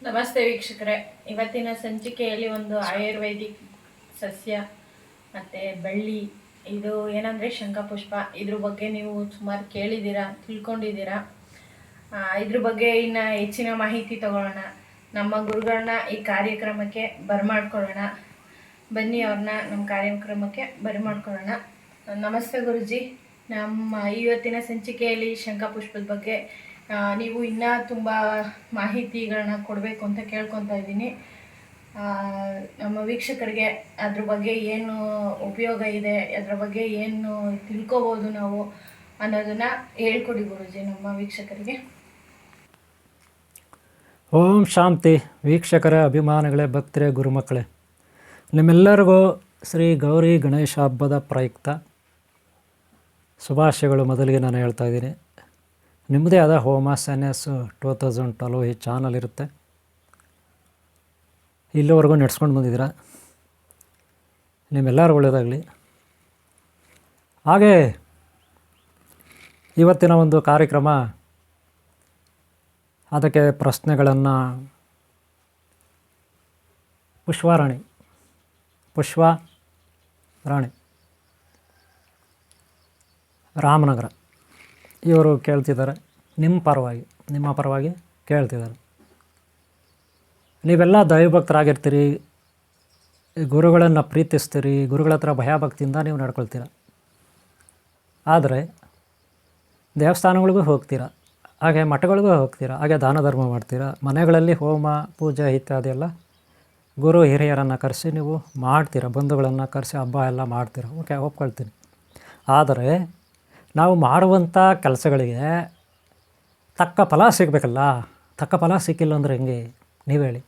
ನಮಸ್ತೆ ವೀಕ್ಷಕರೇ. ಇವತ್ತಿನ ಸಂಚಿಕೆಯಲ್ಲಿ ಒಂದು ಆಯುರ್ವೇದಿಕ್ ಸಸ್ಯ ಮತ್ತು ಬಳ್ಳಿ, ಇದು ಏನಂದರೆ ಶಂಖಪುಷ್ಪ. ಇದ್ರ ಬಗ್ಗೆ ನೀವು ಸುಮಾರು ಕೇಳಿದ್ದೀರಾ, ತಿಳ್ಕೊಂಡಿದ್ದೀರಾ. ಇದ್ರ ಬಗ್ಗೆ ಇನ್ನು ಹೆಚ್ಚಿನ ಮಾಹಿತಿ ತಗೊಳ್ಳೋಣ. ನಮ್ಮ ಗುರುಗಳನ್ನ ಈ ಕಾರ್ಯಕ್ರಮಕ್ಕೆ ಬರಮಾಡ್ಕೊಳ್ಳೋಣ. ಬನ್ನಿ, ಅವ್ರನ್ನ ನಮ್ಮ ಕಾರ್ಯಕ್ರಮಕ್ಕೆ ಬರಮಾಡ್ಕೊಳ್ಳೋಣ. ನಮಸ್ತೆ ಗುರುಜಿ. ನಮ್ಮ ಇವತ್ತಿನ ಸಂಚಿಕೆಯಲ್ಲಿ ಶಂಖಪುಷ್ಪದ ಬಗ್ಗೆ ನೀವು ಇನ್ನೂ ತುಂಬ ಮಾಹಿತಿಗಳನ್ನ ಕೊಡಬೇಕು ಅಂತ ಕೇಳ್ಕೊತಾ ಇದ್ದೀನಿ. ನಮ್ಮ ವೀಕ್ಷಕರಿಗೆ ಅದ್ರ ಬಗ್ಗೆ ಏನು ಉಪಯೋಗ ಇದೆ, ಅದರ ಬಗ್ಗೆ ಏನು ತಿಳ್ಕೊಬೋದು ನಾವು ಅನ್ನೋದನ್ನು ಹೇಳ್ಕೊಡಿ ಗುರುಜಿ ನಮ್ಮ ವೀಕ್ಷಕರಿಗೆ. ಓಂ ಶಾಂತಿ. ವೀಕ್ಷಕರ ಅಭಿಮಾನಿಗಳೇ, ಭಕ್ತರೇ, ಗುರುಮಕ್ಕಳೇ, ನಿಮ್ಮೆಲ್ಲರಿಗೂ ಶ್ರೀ ಗೌರಿ ಗಣೇಶ ಹಬ್ಬದ ಪ್ರಯುಕ್ತ ಶುಭಾಶಯಗಳು. ಮೊದಲಿಗೆ ನಾನು ಹೇಳ್ತಾ ಇದ್ದೀನಿ, ನಿಮ್ಮದೇ ಆದ ಹೋಮ ಸನ್ಯಾಸ್ 2012 ಈ ಚಾನಲ್ ಇರುತ್ತೆ. ಇಲ್ಲಿವರೆಗೂ ನಡೆಸ್ಕೊಂಡು ಬಂದಿದ್ದೀರಾ, ನಿಮ್ಮೆಲ್ಲರೂ ಒಳ್ಳೆಯದಾಗಲಿ. ಹಾಗೇ ಇವತ್ತಿನ ಒಂದು ಕಾರ್ಯಕ್ರಮ, ಅದಕ್ಕೆ ಪ್ರಶ್ನೆಗಳನ್ನು ಪುಷ್ಪರಾಣಿ ರಾಮನಗರ ಇವರು ಕೇಳ್ತಿದ್ದಾರೆ. ನಿಮ್ಮ ಪರವಾಗಿ ಕೇಳ್ತಿದ್ದಾರೆ. ನೀವೆಲ್ಲ ದೈವಭಕ್ತರಾಗಿರ್ತೀರಿ, ಗುರುಗಳನ್ನು ಪ್ರೀತಿಸ್ತೀರಿ, ಗುರುಗಳ ಹತ್ರ ಭಯಭಕ್ತಿಯಿಂದ ನೀವು ನಡ್ಕೊಳ್ತೀರ. ಆದರೆ ದೇವಸ್ಥಾನಗಳಿಗೂ ಹೋಗ್ತೀರ, ಹಾಗೆ ಮಠಗಳಿಗೂ ಹೋಗ್ತೀರ, ಹಾಗೆ ದಾನ ಧರ್ಮ ಮಾಡ್ತೀರ. ಮನೆಗಳಲ್ಲಿ ಹೋಮ ಪೂಜೆ ಇತ್ಯಾದಿ ಎಲ್ಲ ಗುರು ಹಿರಿಯರನ್ನು ಕರೆಸಿ ನೀವು ಮಾಡ್ತೀರ, ಬಂಧುಗಳನ್ನು ಕರೆಸಿ ಹಬ್ಬ ಎಲ್ಲ ಮಾಡ್ತೀರ. ಓಕೆ, ಒಪ್ಕೊಳ್ತೀನಿ. ಆದರೆ ನಾವು ಮಾಡುವಂಥ ಕೆಲಸಗಳಿಗೆ ತಕ್ಕ ಫಲ ಸಿಗಬೇಕಲ್ಲ. ತಕ್ಕ ಫಲ ಸಿಕ್ಕಿಲ್ಲ ಅಂದರೆ ಹೆಂಗೆ ನೀವು ಹೇಳಿ?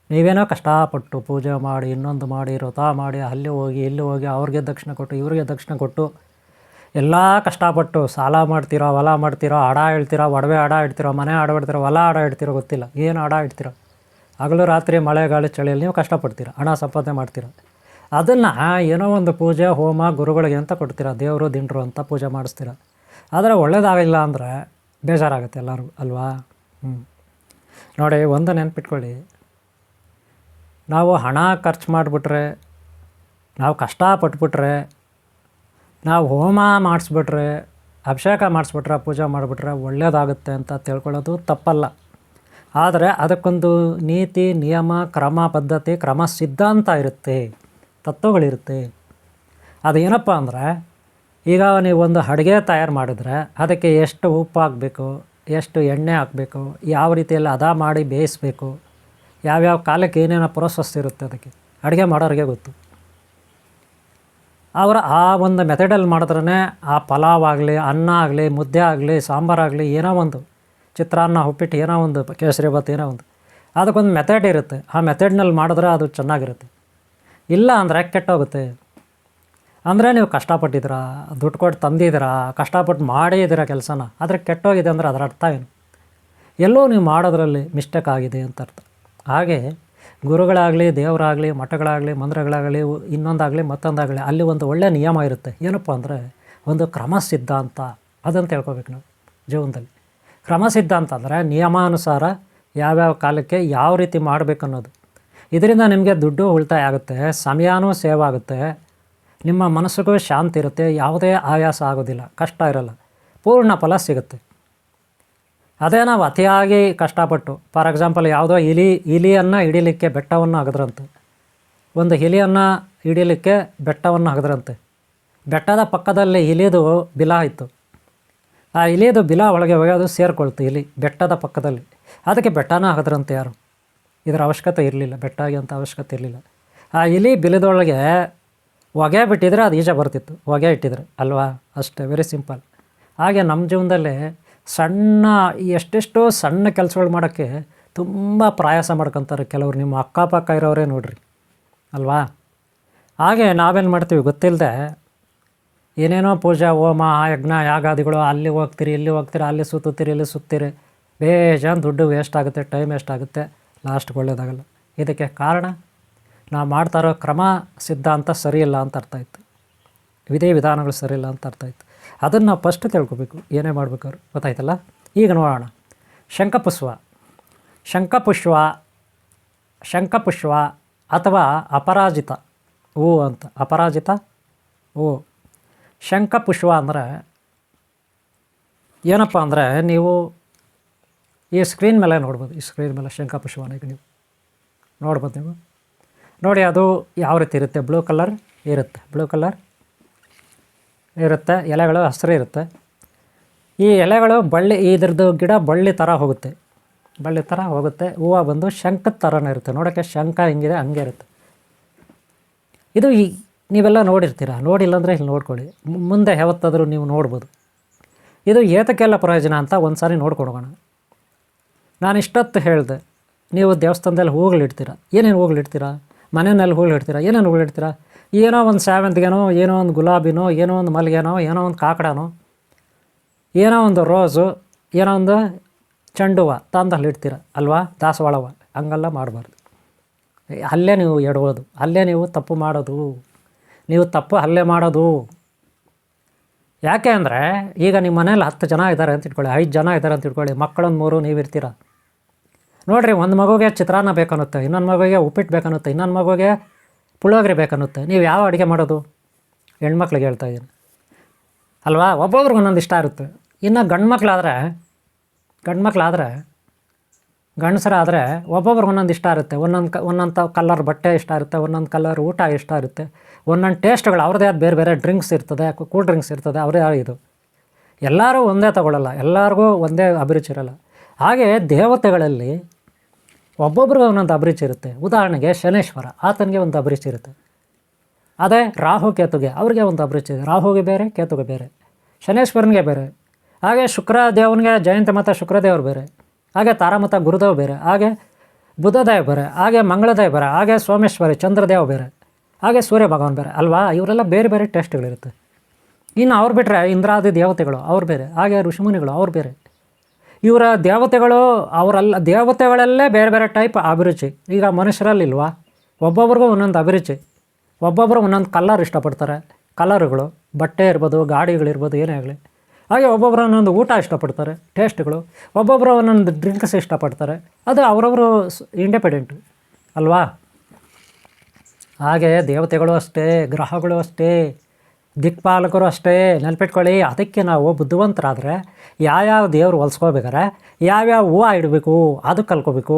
ನೀವೇನೋ ಕಷ್ಟಪಟ್ಟು ಪೂಜೆ ಮಾಡಿ, ಇನ್ನೊಂದು ಮಾಡಿ, ವ್ರತ ಮಾಡಿ, ಅಲ್ಲಿ ಹೋಗಿ ಇಲ್ಲಿ ಹೋಗಿ, ಅವ್ರಿಗೆ ದಕ್ಷಿಣ ಕೊಟ್ಟು ಇವ್ರಿಗೆ ದಕ್ಷಿಣ ಕೊಟ್ಟು ಎಲ್ಲ ಕಷ್ಟಪಟ್ಟು ಸಾಲ ಮಾಡ್ತೀರೋ, ಹೊಲ ಮಾಡ್ತೀರೋ, ಹಡ ಹೇಳ್ತೀರೋ, ಒಡವೆ ಹಡ ಇಡ್ತೀರೋ, ಮನೆ ಹಡ ಇಡ್ತೀರೋ, ಹೊಲ ಹಡ ಇಡ್ತೀರೋ, ಗೊತ್ತಿಲ್ಲ ಏನು ಹಡ ಇಡ್ತೀರೋ. ಹಗಲು ರಾತ್ರಿ ಮಳೆ ಗಾಳಿ ಚಳಿಯಲ್ಲಿ ನೀವು ಕಷ್ಟಪಡ್ತೀರ, ಹಣ ಸಂಪಾದನೆ ಮಾಡ್ತೀರ. ಅದನ್ನು ಏನೋ ಒಂದು ಪೂಜೆ ಹೋಮ ಗುರುಗಳಿಗೆ ಅಂತ ಕೊಡ್ತೀರ, ದೇವರು ದಿಂಡ್ರು ಅಂತ ಪೂಜೆ ಮಾಡಿಸ್ತೀರ. ಆದರೆ ಒಳ್ಳೇದಾಗಿಲ್ಲ ಅಂದರೆ ಬೇಜಾರಾಗುತ್ತೆ ಎಲ್ಲರಿಗೂ ಅಲ್ವಾ? ನೋಡಿ, ಒಂದು ನೆನ್ಪಿಟ್ಕೊಳ್ಳಿ, ನಾವು ಹಣ ಖರ್ಚು ಮಾಡಿಬಿಟ್ರೆ, ನಾವು ಕಷ್ಟಪಟ್ಬಿಟ್ರೆ, ನಾವು ಹೋಮ ಮಾಡಿಸ್ಬಿಟ್ರೆ, ಅಭಿಷೇಕ ಮಾಡಿಸ್ಬಿಟ್ರೆ, ಪೂಜೆ ಮಾಡಿಬಿಟ್ರೆ ಒಳ್ಳೆಯದಾಗುತ್ತೆ ಅಂತ ತಿಳ್ಕೊಳ್ಳೋದು ತಪ್ಪಲ್ಲ. ಆದರೆ ಅದಕ್ಕೊಂದು ನೀತಿ ನಿಯಮ ಕ್ರಮ ಪದ್ಧತಿ ಕ್ರಮ ಸಿದ್ಧಾಂತ ಇರುತ್ತೆ, ತತ್ವಗಳಿರುತ್ತೆ. ಅದೇನಪ್ಪ ಅಂದರೆ, ಈಗ ನೀವು ಒಂದು ಅಡುಗೆ ತಯಾರು ಮಾಡಿದ್ರೆ ಅದಕ್ಕೆ ಎಷ್ಟು ಉಪ್ಪು ಹಾಕಬೇಕು, ಎಷ್ಟು ಎಣ್ಣೆ ಹಾಕಬೇಕು, ಯಾವ ರೀತಿಯಲ್ಲಿ ಹದ ಮಾಡಿ ಬೇಯಿಸಬೇಕು, ಯಾವ್ಯಾವ ಕಾಲಕ್ಕೆ ಏನೇನೋ ಪ್ರೋಸೆಸ್ ಇರುತ್ತೆ, ಅದಕ್ಕೆ ಅಡುಗೆ ಮಾಡೋರಿಗೆ ಗೊತ್ತು. ಅವರ ಆ ಒಂದು ಮೆಥಡಲ್ಲಿ ಮಾಡಿದ್ರೇ ಆ ಪಲಾವ್ ಆಗಲಿ, ಅನ್ನ ಆಗಲಿ, ಮುದ್ದೆ ಆಗಲಿ, ಸಾಂಬಾರಾಗಲಿ, ಏನೋ ಒಂದು ಚಿತ್ರಾನ್ನ, ಉಪ್ಪಿಟ್ಟು, ಏನೋ ಒಂದು ಕೇಸರಿ ಭಾತ್, ಏನೋ ಒಂದು ಅದಕ್ಕೊಂದು ಮೆಥಡ್ ಇರುತ್ತೆ. ಆ ಮೆಥಡ್ನಲ್ಲಿ ಮಾಡಿದ್ರೆ ಅದು ಚೆನ್ನಾಗಿರುತ್ತೆ. ಇಲ್ಲ ಅಂದರೆ ಕೆಟ್ಟೋಗುತ್ತೆ. ಅಂದರೆ ನೀವು ಕಷ್ಟಪಟ್ಟಿದ್ದೀರಾ, ದುಡ್ಡು ಕೊಟ್ಟು ತಂದಿದ್ದೀರಾ, ಕಷ್ಟಪಟ್ಟು ಮಾಡಿದ್ದೀರಾ ಕೆಲಸನ, ಆದರೆ ಕೆಟ್ಟೋಗಿದೆ ಅಂದರೆ ಅದರ ಅರ್ಥ ಏನು? ಎಲ್ಲೋ ನೀವು ಮಾಡೋದ್ರಲ್ಲಿ ಮಿಸ್ಟೇಕ್ ಆಗಿದೆ ಅಂತ ಅರ್ಥ. ಹಾಗೆ ಗುರುಗಳಾಗಲಿ, ದೇವರಾಗಲಿ, ಮಠಗಳಾಗಲಿ, ಮಂದಿರಗಳಾಗಲಿ, ಇನ್ನೊಂದಾಗಲಿ ಮತ್ತೊಂದಾಗಲಿ, ಅಲ್ಲಿ ಒಂದು ಒಳ್ಳೆಯ ನಿಯಮ ಇರುತ್ತೆ. ಏನಪ್ಪ ಅಂದರೆ ಒಂದು ಕ್ರಮ ಸಿದ್ಧಾಂತ. ಅದನ್ನು ತಿಳ್ಕೊಬೇಕು ನಾವು ಜೀವನದಲ್ಲಿ. ಕ್ರಮ ಸಿದ್ಧಾಂತ ಅಂದರೆ ನಿಯಮಾನುಸಾರ ಯಾವ್ಯಾವ ಕಾಲಕ್ಕೆ ಯಾವ ರೀತಿ ಮಾಡಬೇಕು ಅನ್ನೋದು. ಇದರಿಂದ ನಿಮಗೆ ದುಡ್ಡು ಉಳಿತಾಯ ಆಗುತ್ತೆ, ಸಮಯನೂ ಸೇವ್ ಆಗುತ್ತೆ, ನಿಮ್ಮ ಮನಸ್ಸಿಗೂ ಶಾಂತಿ ಇರುತ್ತೆ, ಯಾವುದೇ ಆಯಾಸ ಆಗೋದಿಲ್ಲ, ಕಷ್ಟ ಇರಲ್ಲ, ಪೂರ್ಣ ಫಲ ಸಿಗುತ್ತೆ. ಅದೇ ನಾವು ಅತಿಯಾಗಿ ಕಷ್ಟಪಟ್ಟು, ಫಾರ್ ಎಕ್ಸಾಂಪಲ್ ಯಾವುದೋ ಇಲಿಯನ್ನು ಹಿಡೀಲಿಕ್ಕೆ ಬೆಟ್ಟವನ್ನು ಹಗದ್ರಂತೆ. ಒಂದು ಇಲಿಯನ್ನು ಹಿಡೀಲಿಕ್ಕೆ ಬೆಟ್ಟವನ್ನು ಹಗದ್ರಂತೆ. ಬೆಟ್ಟದ ಪಕ್ಕದಲ್ಲಿ ಇಲಿದು ಬಿಲ ಇತ್ತು. ಆ ಇಲಿದು ಬಿಲ ಒಳಗೆ ಹೋಗೋದು ಸೇರಿಕೊಳ್ತು ಇಲಿ ಬೆಟ್ಟದ ಪಕ್ಕದಲ್ಲಿ. ಅದಕ್ಕೆ ಬೆಟ್ಟನ ಹಗದ್ರಂತೆ ಯಾರು. ಇದರ ಅವಶ್ಯಕತೆ ಇರಲಿಲ್ಲ, ಬೆಟ್ಟಾಗಿ ಅಂತ ಅವಶ್ಯಕತೆ ಇರಲಿಲ್ಲ. ಆ ಇಲಿ ಬಿಲದೊಳಗೆ ಹೊಗೆ ಬಿಟ್ಟಿದ್ರೆ ಅದು ಈಜ ಬರ್ತಿತ್ತು, ಹೊಗೆ ಇಟ್ಟಿದ್ರೆ ಅಲ್ವಾ? ಅಷ್ಟೇ, ವೆರಿ ಸಿಂಪಲ್. ಹಾಗೆ ನಮ್ಮ ಜೀವನದಲ್ಲಿ ಎಷ್ಟೆಷ್ಟೋ ಸಣ್ಣ ಕೆಲಸಗಳು ಮಾಡೋಕ್ಕೆ ತುಂಬ ಪ್ರಯಾಸ ಮಾಡ್ಕೊತಾರೆ ಕೆಲವರು. ನಿಮ್ಮ ಅಕ್ಕಪಕ್ಕ ಇರೋರೇ ನೋಡ್ರಿ ಅಲ್ವಾ? ಹಾಗೆ ನಾವೇನು ಮಾಡ್ತೀವಿ ಗೊತ್ತಿಲ್ಲದೆ, ಏನೇನೋ ಪೂಜೆ ಹೋಮ ಯಜ್ಞ ಯಾಗಾದಿಗಳು, ಅಲ್ಲಿ ಹೋಗ್ತೀರಿ ಇಲ್ಲಿ ಹೋಗ್ತೀರಿ, ಅಲ್ಲಿ ಸುತ್ತೀರಿ ಇಲ್ಲಿ ಸುತ್ತೀರಿ, ಬೇಜಾನ್ ದುಡ್ಡು ವೇಸ್ಟ್ ಆಗುತ್ತೆ, ಟೈಮ್ ವೇಸ್ಟ್ ಆಗುತ್ತೆ, ಲಾಸ್ಟ್ಗೆ ಒಳ್ಳೆಯದಾಗಲ್ಲ. ಇದಕ್ಕೆ ಕಾರಣ ನಾವು ಮಾಡ್ತಾ ಇರೋ ಕ್ರಮ ಸಿದ್ಧಾಂತ ಸರಿಯಿಲ್ಲ ಅಂತ ಅರ್ಥ ಆಯಿತು, ವಿಧಿ ವಿಧಾನಗಳು ಸರಿಯಿಲ್ಲ ಅಂತ ಅರ್ಥ ಆಯಿತು. ಅದನ್ನು ನಾವು ಫಸ್ಟ್ ತಿಳ್ಕೊಬೇಕು, ಏನೇ ಮಾಡ್ಬೇಕಾದ್ರು. ಗೊತ್ತಾಯ್ತಲ್ಲ? ಈಗ ನೋಡೋಣ. ಶಂಖಪುಷ್ಪ ಶಂಖಪುಷ್ಪ ಅಥವಾ ಅಪರಾಜಿತ ಹೂ ಅಂತ. ಅಪರಾಜಿತ ಹೂ. ಶಂಖಪುಷ್ಪ ಅಂದರೆ ಏನಪ್ಪ ಅಂದರೆ, ನೀವು ಈ ಸ್ಕ್ರೀನ್ ಮೇಲೆ ನೋಡ್ಬೋದು. ಈ ಸ್ಕ್ರೀನ್ ಮೇಲೆ ಶಂಖಪುಷ್ಪನ ಈಗ ನೀವು ನೋಡ್ಬೋದು. ನೀವು ನೋಡಿ, ಅದು ಯಾವ ರೀತಿ ಇರುತ್ತೆ. ಬ್ಲೂ ಕಲರ್ ಇರುತ್ತೆ. ಎಲೆಗಳು ಹಸಿರು ಇರುತ್ತೆ. ಈ ಎಲೆಗಳು ಇದ್ರದ್ದು ಗಿಡ ಬಳ್ಳಿ ಥರ ಹೋಗುತ್ತೆ. ಹೂವು ಬಂದು ಶಂಖದ ಥರನೇ ಇರುತ್ತೆ. ನೋಡೋಕ್ಕೆ ಶಂಖ ಹೆಂಗಿದೆ ಹಂಗೆ ಇರುತ್ತೆ. ಇದು ನೀವೆಲ್ಲ ನೋಡಿರ್ತೀರ. ನೋಡಿಲ್ಲ ಅಂದರೆ ಇಲ್ಲಿ ನೋಡ್ಕೊಳ್ಳಿ. ಮುಂದೆ ಯಾವತ್ತಾದರೂ ನೀವು ನೋಡ್ಬೋದು. ಇದು ಏತಕ್ಕೆಲ್ಲ ಪ್ರಯೋಜನ ಅಂತ ಒಂದು ಸಾರಿ ನೋಡ್ಕೊಂಡು ಹೋಗೋಣ. ನಾನು ಇಷ್ಟೊತ್ತು ಹೇಳಿದೆ, ನೀವು ದೇವಸ್ಥಾನದಲ್ಲಿ ಹೂಗಳಿಡ್ತೀರ. ಏನೇನು ಹೂಗಳಿಡ್ತೀರ? ಮನೆಯಲ್ಲಿ ಹೂಗಳಿಡ್ತೀರ. ಏನೇನು ಹೂಗಳಿಡ್ತೀರ? ಏನೋ ಒಂದು ಸೇವಂತಿಗೆನೋ, ಏನೋ ಒಂದು ಗುಲಾಬಿನೋ, ಏನೋ ಒಂದು ಮಲ್ಲಿಗೆನೋ, ಏನೋ ಒಂದು ಕಾಕಡನೋ, ಏನೋ ಒಂದು ರೋಸು, ಏನೋ ಒಂದು ಚೆಂಡು ಹೂವು ತಂದಲ್ಲಿ ಇಡ್ತೀರ ಅಲ್ವಾ? ದಾಸವಾಳ ಹೂವು. ಹಂಗೆಲ್ಲ ಮಾಡಬಾರ್ದು. ಅಲ್ಲೇ ನೀವು ಎಡಬೋದು. ಅಲ್ಲೇ ನೀವು ತಪ್ಪು ಮಾಡೋದು. ಅಲ್ಲೇ ಮಾಡೋದು. ಯಾಕೆ ಅಂದರೆ, ಈಗ ನಿಮ್ಮ ಮನೇಲಿ 10 ಜನ ಇದ್ದಾರೆ ಅಂತ ಇಟ್ಕೊಳ್ಳಿ, 5 ಜನ ಇದ್ದಾರೆ ಅಂತ ಇಟ್ಕೊಳ್ಳಿ. ಮಕ್ಕಳೊಂದು 3 ನೀವು ಇರ್ತೀರ. ನೋಡಿರಿ, ಒಂದು ಮಗುಗೆ ಚಿತ್ರಾನ್ನ ಬೇಕನ್ನುತ್ತೆ, ಇನ್ನೊಂದು ಮಗುಗೆ ಉಪ್ಪಿಟ್ಟು ಬೇಕನ್ನುತ್ತೆ, ಇನ್ನೊಂದು ಮಗುಗೆ ಪುಳಿಯೋಗರೆ ಬೇಕನ್ನುತ್ತೆ. ನೀವು ಯಾವ ಅಡುಗೆ ಮಾಡೋದು? ಹೆಣ್ಮಕ್ಳಿಗೆ ಹೇಳ್ತಾ ಇದ್ದೀನಿ ಅಲ್ವಾ? ಒಬ್ಬೊಬ್ರಿಗೆ ಒಂದೊಂದು ಇಷ್ಟ ಇರುತ್ತೆ. ಇನ್ನು ಗಂಡಸರಾದರೆ ಒಬ್ಬೊಬ್ರಿಗೆ ಒಂದೊಂದು ಇಷ್ಟ ಇರುತ್ತೆ. ಒಂದೊಂದು ಕಲರ್ ಬಟ್ಟೆ ಇಷ್ಟ ಇರುತ್ತೆ, ಒಂದೊಂದು ಕಲರ್ ಊಟ ಇಷ್ಟ ಇರುತ್ತೆ, ಒಂದೊಂದು ಟೇಸ್ಟ್ಗಳು ಅವ್ರದ್ದೇ ಆದ ಬೇರೆ ಬೇರೆ ಡ್ರಿಂಕ್ಸ್ ಇರ್ತದೆ, ಕೂಲ್ ಡ್ರಿಂಕ್ಸ್ ಇರ್ತದೆ, ಅವರೇ ಇದು. ಎಲ್ಲರೂ ಒಂದೇ ತಗೊಳ್ಳಲ್ಲ, ಎಲ್ಲರಿಗೂ ಒಂದೇ ಅಭಿರುಚಿ ಇರಲ್ಲ. ಹಾಗೆ ದೇವತೆಗಳಲ್ಲಿ ಒಬ್ಬೊಬ್ರಿಗೆ ಒಂದೊಂದು ಅಭಿರುಚಿ ಇರುತ್ತೆ. ಉದಾಹರಣೆಗೆ ಶನೇಶ್ವರ, ಆತನಿಗೆ ಒಂದು ಅಭಿರುಚಿ ಇರುತ್ತೆ. ಅದೇ ರಾಹು ಕೇತುಗೆ ಅವ್ರಿಗೆ ಒಂದು ಅಭಿರುಚಿ ಇದೆ. ರಾಹುಗೆ ಬೇರೆ, ಕೇತುಗೆ ಬೇರೆ, ಶನೇಶ್ವರನಿಗೆ ಬೇರೆ. ಹಾಗೆ ಶುಕ್ರದೇವನಿಗೆ ಜಯಂತ ಮತ್ತು ಶುಕ್ರದೇವರು ಬೇರೆ. ಹಾಗೆ ತಾರಾಮತ ಗುರುದೇವ್ ಬೇರೆ. ಹಾಗೆ ಬುಧದೇವ ಬೇರೆ. ಹಾಗೆ ಮಂಗಳದೇವ ಬೇರೆ. ಹಾಗೆ ಸೋಮೇಶ್ವರಿ ಚಂದ್ರದೇವ ಬೇರೆ. ಹಾಗೆ ಸೂರ್ಯ ಭಗವಾನ್ ಬೇರೆ ಅಲ್ವಾ? ಇವರೆಲ್ಲ ಬೇರೆ ಬೇರೆ ಟೇಸ್ಟ್ಗಳಿರುತ್ತೆ. ಇನ್ನು ಅವ್ರು ಬಿಟ್ಟರೆ ಇಂದ್ರಾದಿ ದೇವತೆಗಳು ಅವ್ರು ಬೇರೆ. ಹಾಗೆ ಋಷಿಮುನಿಗಳು ಅವ್ರು ಬೇರೆ. ಇವರ ದೇವತೆಗಳು ದೇವತೆಗಳಲ್ಲೇ ಬೇರೆ ಬೇರೆ ಟೈಪ್ ಅಭಿರುಚಿ. ಈಗ ಮನುಷ್ಯರಲ್ಲಿಲ್ವಾ? ಒಬ್ಬೊಬ್ರಿಗೂ ಒಂದೊಂದು ಅಭಿರುಚಿ. ಒಬ್ಬೊಬ್ಬರು ಒಂದೊಂದು ಕಲರ್ ಇಷ್ಟಪಡ್ತಾರೆ. ಕಲರುಗಳು, ಬಟ್ಟೆ ಇರ್ಬೋದು, ಗಾಡಿಗಳಿರ್ಬೋದು, ಏನೇ ಆಗಲಿ. ಹಾಗೆ ಒಬ್ಬೊಬ್ಬರು ಒಂದೊಂದು ಊಟ ಇಷ್ಟಪಡ್ತಾರೆ, ಟೇಸ್ಟ್ಗಳು. ಒಬ್ಬೊಬ್ಬರು ಒಂದೊಂದು ಡ್ರಿಂಕ್ಸ್ ಇಷ್ಟಪಡ್ತಾರೆ. ಅದು ಅವರವರು ಇಂಡಿಪೆಂಡೆಂಟು ಅಲ್ವಾ? ಹಾಗೆ ದೇವತೆಗಳು ಅಷ್ಟೇ, ಗ್ರಹಗಳು ಅಷ್ಟೇ, ದಿಕ್ಪಾಲಕರು ಅಷ್ಟೇ. ನೆನಪಿಟ್ಕೊಳ್ಳಿ. ಅದಕ್ಕೆ ನಾವು ಬುದ್ಧಿವಂತರಾದರೆ ಯಾವ್ಯಾವ ದೇವರು ಹೊಲ್ಸ್ಕೋಬೇಕಾರೆ ಯಾವ್ಯಾವ ಹೂವು ಇಡಬೇಕು ಅದು ಕಲ್ಕೋಬೇಕು.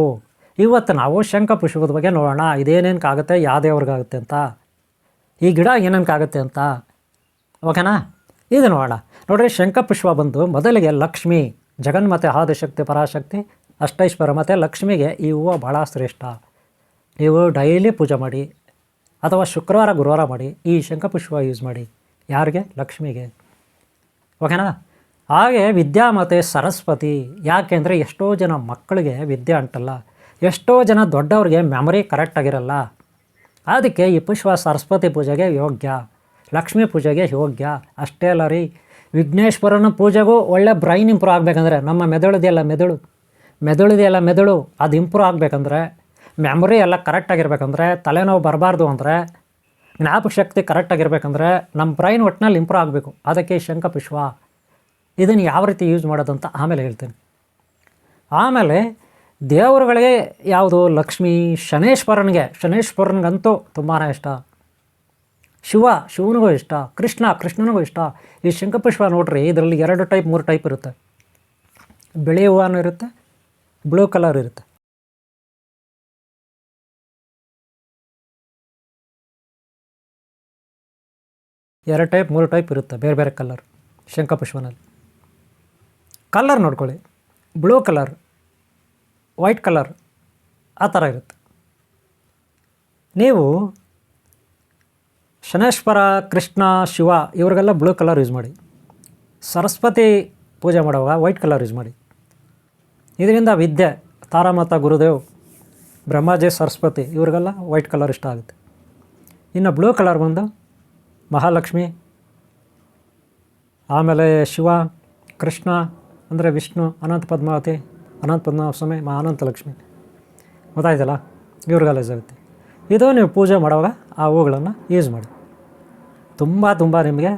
ಇವತ್ತು ನಾವು ಶಂಖಪುಷ್ಪದ ಬಗ್ಗೆ ನೋಡೋಣ. ಇದೇನೇನಕ್ಕಾಗುತ್ತೆ, ಯಾವ ದೇವ್ರಿಗಾಗುತ್ತೆ ಅಂತ, ಈ ಗಿಡ ಏನೇನಕ್ಕಾಗುತ್ತೆ ಅಂತ. ಓಕೆನಾ? ಇದು ನೋಡೋಣ. ನೋಡಿರಿ, ಶಂಖಪುಷ್ಪ ಬಂದು ಮೊದಲಿಗೆ ಲಕ್ಷ್ಮಿ, ಜಗನ್ಮಾತೆ, ಆದಿಶಕ್ತಿ, ಪರಾಶಕ್ತಿ, ಅಷ್ಟೈಶ್ವರ ಮತ್ತು ಲಕ್ಷ್ಮಿಗೆ ಈ ಹೂವು ಭಾಳ ಶ್ರೇಷ್ಠ. ನೀವು ಡೈಲಿ ಪೂಜೆ ಮಾಡಿ ಅಥವಾ ಶುಕ್ರವಾರ ಗುರುವಾರ ಮಾಡಿ ಈ ಶಂಖಪುಷ್ಪ ಯೂಸ್ ಮಾಡಿ. ಯಾರಿಗೆ? ಲಕ್ಷ್ಮಿಗೆ. ಓಕೆನಾ? ಹಾಗೆ ವಿದ್ಯಾ ಮತ್ತು ಸರಸ್ವತಿ. ಯಾಕೆಂದರೆ ಎಷ್ಟೋ ಜನ ಮಕ್ಕಳಿಗೆ ವಿದ್ಯೆ ಅಂಟಲ್ಲ, ಎಷ್ಟೋ ಜನ ದೊಡ್ಡವ್ರಿಗೆ ಮೆಮೊರಿ ಕರೆಕ್ಟಾಗಿರಲ್ಲ. ಅದಕ್ಕೆ ಈ ಪುಷ್ಪ ಸರಸ್ವತಿ ಪೂಜೆಗೆ ಯೋಗ್ಯ, ಲಕ್ಷ್ಮೀ ಪೂಜೆಗೆ ಯೋಗ್ಯ. ಅಷ್ಟೇ ಅಲ್ಲ ರೀ, ವಿಘ್ನೇಶ್ವರನ ಪೂಜೆಗೂ ಒಳ್ಳೆ ಬ್ರೈನ್ ಇಂಪ್ರೂವ್ ಆಗಬೇಕಂದ್ರೆ, ನಮ್ಮ ಮೆದುಳಿದೆಯಲ್ಲ ಮೆದುಳು ಅದು ಇಂಪ್ರೂವ್ ಆಗಬೇಕಂದ್ರೆ, ಮೆಮೊರಿ ಎಲ್ಲ ಕರೆಕ್ಟಾಗಿರ್ಬೇಕಂದ್ರೆ, ತಲೆನೋವು ಬರಬಾರ್ದು ಅಂದರೆ, ಜ್ಞಾಪಕ ಶಕ್ತಿ ಕರೆಕ್ಟಾಗಿರ್ಬೇಕಂದ್ರೆ, ನಮ್ಮ ಬ್ರೈನ್ ಒಟ್ಟಿನಲ್ಲಿ ಇಂಪ್ರೂವ್ ಆಗಬೇಕು. ಅದಕ್ಕೆ ಶಂಖಪುಷ್ಪ. ಇದನ್ನು ಯಾವ ರೀತಿ ಯೂಸ್ ಮಾಡೋದಂತ ಆಮೇಲೆ ಹೇಳ್ತೀನಿ. ಆಮೇಲೆ ದೇವರುಗಳಿಗೆ ಯಾವುದು? ಲಕ್ಷ್ಮಿ. ಶನೇಶ್ವರನಿಗಂತೂ ತುಂಬಾ ಇಷ್ಟ. ಶಿವನಿಗೂ ಇಷ್ಟ. ಕೃಷ್ಣನಿಗೂ ಇಷ್ಟ. ಈ ಶಂಖಪುಷ್ಪ ನೋಡ್ರಿ, ಇದರಲ್ಲಿ 2 ಟೈಪ್ 3 ಟೈಪ್ ಇರುತ್ತೆ. ಬಿಳಿ ಹೂವನೂ ಇರುತ್ತೆ, ಬ್ಲೂ ಕಲರ್ ಇರುತ್ತೆ. ಎರಡು ಟೈಪ್ 3 ಟೈಪ್ ಇರುತ್ತೆ, ಬೇರೆ ಬೇರೆ ಕಲರ್ ಶಂಖಪುಷ್ಪನಲ್ಲಿ. ಕಲರ್ ನೋಡ್ಕೊಳ್ಳಿ, ಬ್ಲೂ ಕಲರ್, ವೈಟ್ ಕಲರ್, ಆ ಥರ ಇರುತ್ತೆ. ನೀವು ಶನೇಶ್ವರ, ಕೃಷ್ಣ, ಶಿವ ಇವ್ರಿಗೆಲ್ಲ ಬ್ಲೂ ಕಲರ್ ಯೂಸ್ ಮಾಡಿ. ಸರಸ್ವತಿ ಪೂಜೆ ಮಾಡುವಾಗ ವೈಟ್ ಕಲರ್ ಯೂಸ್ ಮಾಡಿ. ಇದರಿಂದ ವಿದ್ಯೆ, ತಾರಾಮತ ಗುರುದೇವ್, ಬ್ರಹ್ಮಾಜಿ, ಸರಸ್ವತಿ ಇವ್ರಿಗೆಲ್ಲ ವೈಟ್ ಕಲರ್ ಇಷ್ಟ ಆಗುತ್ತೆ. ಇನ್ನು ಬ್ಲೂ ಕಲರ್ ಬಂದು ಮಹಾಲಕ್ಷ್ಮಿ, ಆಮೇಲೆ ಶಿವ, ಕೃಷ್ಣ ಅಂದರೆ ವಿಷ್ಣು, ಅನಂತ ಪದ್ಮಾವತಿ, ಅನಂತ ಪದ್ಮನಾಭಸ್ವಾಮಿ, ಅನಂತ ಲಕ್ಷ್ಮಿ, ಗೊತ್ತಾಯ್ತಲ್ಲ, ಇವ್ರಿಗೆಲ್ಲ ಯೂಸ್ ಆಗುತ್ತೆ. ಇದು ನೀವು ಪೂಜೆ ಮಾಡುವಾಗ ಆ ಹೂಗಳನ್ನು ಯೂಸ್ ಮಾಡಿ. ತುಂಬ ನಿಮಗೆ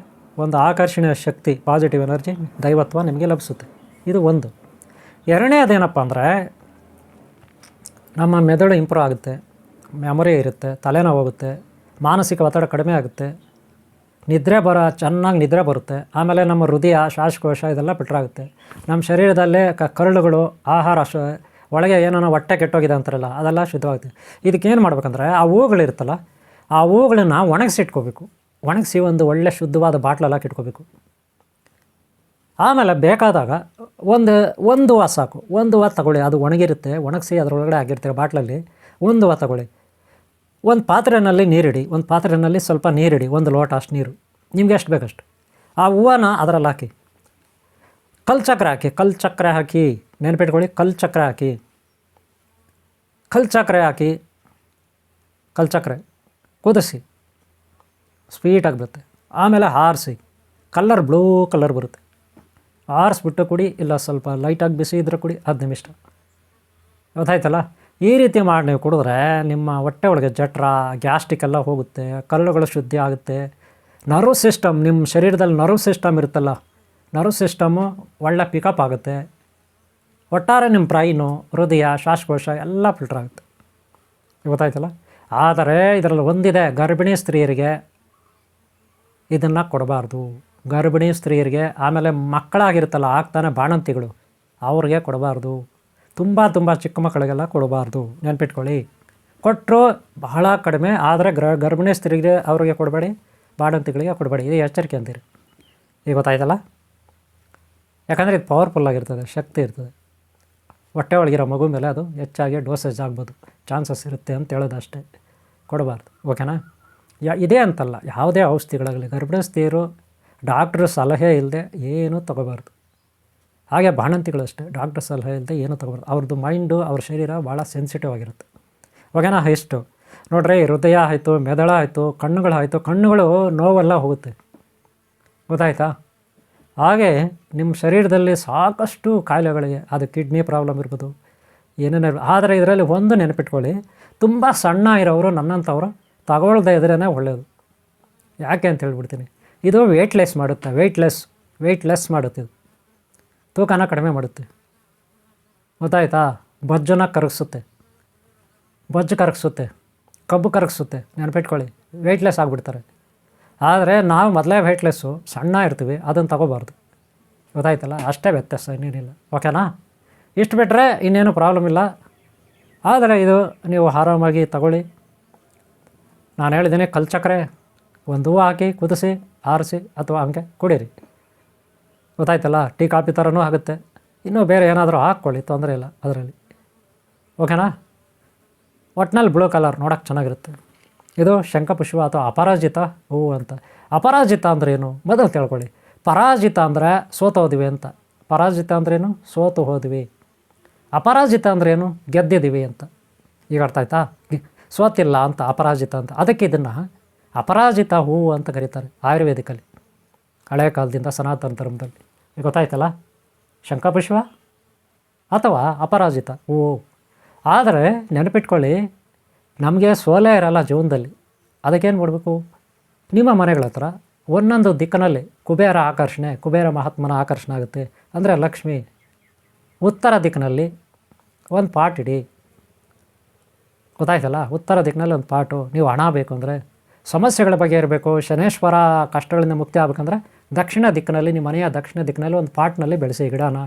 ಒಂದು ಆಕರ್ಷಣೀಯ ಶಕ್ತಿ, ಪಾಸಿಟಿವ್ ಎನರ್ಜಿ, ದೈವತ್ವ ನಿಮಗೆ ಲಭಿಸುತ್ತೆ. ಇದು ಒಂದು. ಎರಡನೇದೇನಪ್ಪ ಅಂದರೆ, ನಮ್ಮ ಮೆದುಳು ಇಂಪ್ರೂವ್ ಆಗುತ್ತೆ, ಮೆಮೊರಿ ಇರುತ್ತೆ, ತಲೆನೋವು ಹೋಗುತ್ತೆ, ಮಾನಸಿಕ ಒತ್ತಡ ಕಡಿಮೆ ಆಗುತ್ತೆ, ಚೆನ್ನಾಗಿ ನಿದ್ರೆ ಬರುತ್ತೆ. ಆಮೇಲೆ ನಮ್ಮ ಹೃದಯ, ಶ್ವಾಸಕೋಶ ಇದೆಲ್ಲ ಆಗುತ್ತೆ. ನಮ್ಮ ಶರೀರದಲ್ಲೇ ಕರುಳುಗಳು, ಆಹಾರ ಒಳಗೆ ಏನೋ ಹೊಟ್ಟೆ ಕೆಟ್ಟೋಗಿದೆ ಅಂತಾರಲ್ಲ, ಅದೆಲ್ಲ ಶುದ್ಧವಾಗುತ್ತೆ. ಇದಕ್ಕೇನು ಮಾಡ್ಬೇಕಂದ್ರೆ ಆ ಹೂಗಳಿರುತ್ತಲ್ಲ, ಆ ಹೂಗಳನ್ನ ಒಣಗಿಸಿಟ್ಕೋಬೇಕು. ಒಣಗಿಸಿ ಒಂದು ಒಳ್ಳೆ ಶುದ್ಧವಾದ ಬಾಟ್ಲೆಲ್ಲ ಇಟ್ಕೋಬೇಕು. ಆಮೇಲೆ ಬೇಕಾದಾಗ ಒಂದು ಹೂವು ಸಾಕು, ಒಂದು ಹೂವು ತಗೊಳ್ಳಿ. ಅದು ಒಣಗಿರುತ್ತೆ, ಒಣಗಿಸಿ ಅದರೊಳಗಡೆ ಆಗಿರ್ತೀರ ಬಾಟ್ಲಲ್ಲಿ. ಒಂದು ಹೂವು ತಗೊಳ್ಳಿ, ಒಂದು ಪಾತ್ರೆಯಲ್ಲಿ ನೀರಿಡಿ, ಒಂದು ಪಾತ್ರೆಯಲ್ಲಿ ಸ್ವಲ್ಪ ನೀರಿಡಿ, ಒಂದು ಲೋಟ ಅಷ್ಟು ನೀರು, ನಿಮ್ಗೆ ಎಷ್ಟು ಬೇಕಷ್ಟು. ಆ ಹೂವನ್ನ ಅದರಲ್ಲಿ ಹಾಕಿ, ಕಲ್ಲು ಚಕ್ರೆ ಹಾಕಿ ನೆನಪಿಟ್ಕೊಳ್ಳಿ, ಕಲ್ಲು ಚಕ್ರೆ ಕುದಿಸಿ ಸ್ವೀಟಾಗಿ ಬರುತ್ತೆ. ಆಮೇಲೆ ಆರಿಸಿ, ಬ್ಲೂ ಕಲರ್ ಬರುತ್ತೆ. ಆರಿಸ್ಬಿಟ್ಟು ಕುಡಿ, ಇಲ್ಲ ಸ್ವಲ್ಪ ಲೈಟಾಗಿ ಬಿಸಿ ಇದ್ರೆ ಕುಡಿ, ಅದು ನಿಮ್ಮ ಇಷ್ಟ. ಗೊತ್ತಾಯ್ತಲ್ಲ? ಈ ರೀತಿ ಮಾಡಿ ನೀವು ಕುಡಿದ್ರೆ ನಿಮ್ಮ ಹೊಟ್ಟೆ ಒಳಗೆ ಜಠರ, ಗ್ಯಾಸ್ಟ್ರಿಕ್ ಎಲ್ಲ ಹೋಗುತ್ತೆ, ಕಲ್ಲುಗಳು ಶುದ್ಧಿ ಆಗುತ್ತೆ. ನರ್ವ್ ಸಿಸ್ಟಮ್, ನಿಮ್ಮ ಶರೀರದಲ್ಲಿ ನರ್ವ್ ಸಿಸ್ಟಮ್ ಇರುತ್ತಲ್ಲ, ನರ್ವ್ ಸಿಸ್ಟಮು ಒಳ್ಳೆ ಪಿಕಪ್ ಆಗುತ್ತೆ. ಒಟ್ಟಾರೆ ನಿಮ್ಮ ಬ್ರೈನು, ಹೃದಯ, ಶ್ವಾಸಕೋಶ ಎಲ್ಲ ಫಿಲ್ಟರ್ ಆಗುತ್ತೆ. ಗೊತ್ತಾಯ್ತಲ್ಲ? ಆದರೆ ಇದರಲ್ಲಿ ಒಂದಿದೆ, ಗರ್ಭಿಣಿ ಸ್ತ್ರೀಯರಿಗೆ ಇದನ್ನು ಕೊಡಬಾರ್ದು. ಗರ್ಭಿಣಿ ಸ್ತ್ರೀಯರಿಗೆ, ಆಮೇಲೆ ಮಕ್ಕಳಾಗಿರುತ್ತಲ್ಲ ಆಗ್ತಾನೆ ಬಾಣಂತಿಗಳು, ಅವ್ರಿಗೆ ಕೊಡಬಾರ್ದು. ತುಂಬ ಚಿಕ್ಕ ಮಕ್ಕಳಿಗೆಲ್ಲ ಕೊಡಬಾರ್ದು, ನೆನ್ಪಿಟ್ಕೊಳ್ಳಿ. ಕೊಟ್ಟರು ಬಹಳ ಕಡಿಮೆ, ಆದರೆ ಗರ್ಭಿಣಿ ಸ್ತ್ರೀಗೆ ಅವ್ರಿಗೆ ಕೊಡಬೇಡಿ, ಬಾಣಂತಿಗಳಿಗೆ ಕೊಡಬೇಡಿ. ಇದು ಎಚ್ಚರಿಕೆ ಅಂತೀರಿ. ಈಗ ಗೊತ್ತಾಯ್ತಲ್ಲ? ಯಾಕಂದರೆ ಇದು ಪವರ್ಫುಲ್ಲಾಗಿರ್ತದೆ, ಶಕ್ತಿ ಇರ್ತದೆ. ಹೊಟ್ಟೆ ಒಳಗಿರೋ ಮಗು ಮೇಲೆ ಅದು ಹೆಚ್ಚಾಗಿ ಡೋಸೇಜ್ ಆಗ್ಬೋದು, ಚಾನ್ಸಸ್ ಇರುತ್ತೆ ಅಂತ ಹೇಳೋದು ಅಷ್ಟೇ. ಕೊಡಬಾರ್ದು, ಓಕೆನಾ? ಇದೇ ಅಂತಲ್ಲ, ಯಾವುದೇ ಔಷಧಿಗಳಾಗಲಿ ಗರ್ಭಿಣಿ ಸ್ತ್ರೀಯರು ಡಾಕ್ಟ್ರ್ ಸಲಹೆ ಇಲ್ಲದೆ ಏನೂ ತೊಗೋಬಾರ್ದು. ಹಾಗೆ ಬಾಣಂತಿಗಳು ಅಷ್ಟೇ, ಡಾಕ್ಟ್ರ್ ಸಲಹೆ ಇಲ್ಲದೆ ಏನೂ ತೊಗೋಬಾರ್ದು. ಅವ್ರದ್ದು ಮೈಂಡು, ಅವ್ರ ಶರೀರ ಭಾಳ ಸೆನ್ಸಿಟಿವ್ ಆಗಿರುತ್ತೆ, ಓಕೆನಾ? ಇಷ್ಟು ನೋಡ್ರಿ, ಹೃದಯ ಆಯಿತು, ಮೆದುಳು ಆಯಿತು, ಕಣ್ಣುಗಳಾಯಿತು. ಕಣ್ಣುಗಳು ನೋವೆಲ್ಲ ಹೋಗುತ್ತೆ, ಗೊತ್ತಾಯ್ತಾ? ಹಾಗೆ ನಿಮ್ಮ ಶರೀರದಲ್ಲಿ ಸಾಕಷ್ಟು ಕಾಯಿಲೆಗಳಿಗೆ, ಅದು ಕಿಡ್ನಿ ಪ್ರಾಬ್ಲಮ್ ಇರ್ಬೋದು, ಏನೇನೋ. ಆದರೆ ಇದರಲ್ಲಿ ಒಂದು ನೆನಪಿಟ್ಕೊಳ್ಳಿ, ತುಂಬ ಸಣ್ಣ ಇರೋರು ನನ್ನಂಥವ್ರು ತಗೊಳ್ದೇ ಇದ್ರೇ ಒಳ್ಳೆಯದು. ಯಾಕೆ ಅಂತ ಹೇಳ್ಬಿಡ್ತೀನಿ. ಇದು ವೆಯ್ಟ್ಲೆಸ್ ಮಾಡುತ್ತೆ, ವೆಯ್ಟ್ಲೆಸ್ ಮಾಡುತ್ತೆ. ಇದು ತೂಕನ ಕಡಿಮೆ ಮಾಡುತ್ತೆ, ಗೊತ್ತಾಯ್ತಾ? ಬೊಜ್ಜನ್ನು ಕರಗಿಸುತ್ತೆ, ಕಬ್ಬು ಕರಗಿಸುತ್ತೆ. ನೆನಪಿಟ್ಕೊಳ್ಳಿ, ವೆಯ್ಟ್ಲೆಸ್ ಆಗಿಬಿಡ್ತಾರೆ. ಆದರೆ ನಾವು ಮೊದಲೇ ವೆಯ್ಟ್ಲೆಸ್ಸು, ಸಣ್ಣ ಇರ್ತೀವಿ, ಅದನ್ನು ತಗೋಬಾರ್ದು. ಗೊತ್ತಾಯ್ತಲ್ಲ? ಅಷ್ಟೇ ವ್ಯತ್ಯಾಸ, ಇನ್ನೇನಿಲ್ಲ, ಓಕೆನಾ? ಇಷ್ಟು ಬಿಟ್ಟರೆ ಇನ್ನೇನು ಪ್ರಾಬ್ಲಮ್ ಇಲ್ಲ. ಆದರೆ ಇದು ನೀವು ಆರಾಮಾಗಿ ತಗೊಳ್ಳಿ. ನಾನು ಹೇಳಿದ್ದೀನಿ, ಕಲ್ಚಕ್ರೆ ಒಂದು ಹೂವು ಹಾಕಿ ಕುದಿಸಿ, ಆರಿಸಿ, ಅಥವಾ ಹಂಗೆ ಕುಡೀರಿ. ಗೊತ್ತಾಯ್ತಲ್ಲ? ಟೀ ಕಾಫಿ ಥರನೂ ಆಗುತ್ತೆ. ಇನ್ನೂ ಬೇರೆ ಏನಾದರೂ ಹಾಕ್ಕೊಳ್ಳಿ, ತೊಂದರೆ ಇಲ್ಲ ಅದರಲ್ಲಿ, ಓಕೆನಾ? ಒಟ್ಟಿನಲ್ಲಿ ಬ್ಲೂ ಕಲರ್ ನೋಡೋಕ್ಕೆ ಚೆನ್ನಾಗಿರುತ್ತೆ. ಇದು ಶಂಖಪುಷ್ಪ ಅಥವಾ ಅಪರಾಜಿತ ಹೂವು ಅಂತ. ಅಪರಾಜಿತ ಅಂದ್ರೇನು ಮೊದಲು ತಿಳ್ಕೊಳ್ಳಿ. ಪರಾಜಿತ ಅಂದರೆ ಸೋತೋದ್ವಿ ಅಂತ. ಪರಾಜಿತ ಅಂದ್ರೇನು? ಸೋತು ಹೋದ್ವಿ. ಅಪರಾಜಿತ ಅಂದ್ರೇನು? ಗೆದ್ದಿದ್ದೀವಿ ಅಂತ. ಈಗ ಅರ್ಥ ಆಯ್ತಾ? ಸೋತಿಲ್ಲ ಅಂತ ಅಪರಾಜಿತ ಅಂತ. ಅದಕ್ಕೆ ಇದನ್ನು ಅಪರಾಜಿತ ಹೂವು ಅಂತ ಕರೀತಾರೆ ಆಯುರ್ವೇದಿಕಲ್ಲಿ, ಹಳೆಯ ಕಾಲದಿಂದ ಸನಾತನ ಧರ್ಮದಲ್ಲಿ. ಈಗ ಗೊತ್ತಾಯ್ತಲ್ಲ? ಶಂಖಪುಷ್ಪ ಅಥವಾ ಅಪರಾಜಿತ ಹೂವು. ಆದರೆ ನೆನಪಿಟ್ಕೊಳ್ಳಿ, ನಮಗೆ ಸೋಲೇ ಇರಲ್ಲ ಜೀವನದಲ್ಲಿ. ಅದಕ್ಕೇನು ಮಾಡಬೇಕು? ನಿಮ್ಮ ಮನೆಗಳ ಹತ್ರ ಒಂದೊಂದು ದಿಕ್ಕಿನಲ್ಲಿ ಕುಬೇರ ಆಕರ್ಷಣೆ, ಕುಬೇರ ಮಹಾತ್ಮನ ಆಕರ್ಷಣೆ ಆಗುತ್ತೆ. ಅಂದರೆ ಲಕ್ಷ್ಮಿ. ಉತ್ತರ ದಿಕ್ಕಿನಲ್ಲಿ ಒಂದು ಪಾಟ್ ಇಡಿ, ಗೊತ್ತಾಯ್ತಲ್ಲ? ಉತ್ತರ ದಿಕ್ಕಿನಲ್ಲಿ ಒಂದು ಪಾಟು. ನೀವು ಹಣ ಬೇಕು ಅಂದರೆ, ಸಮಸ್ಯೆಗಳ ಬಗ್ಗೆ ಇರಬೇಕು, ಶನೇಶ್ವರ ಕಷ್ಟಗಳಿಂದ ಮುಕ್ತಿ ಆಗಬೇಕಂದ್ರೆ ದಕ್ಷಿಣ ದಿಕ್ಕಿನಲ್ಲಿ, ನಿಮ್ಮ ಮನೆಯ ದಕ್ಷಿಣ ದಿಕ್ಕಿನಲ್ಲಿ ಒಂದು ಪಾಟ್ನಲ್ಲಿ ಬೆಳೆಸಿ, ಗಿಡನ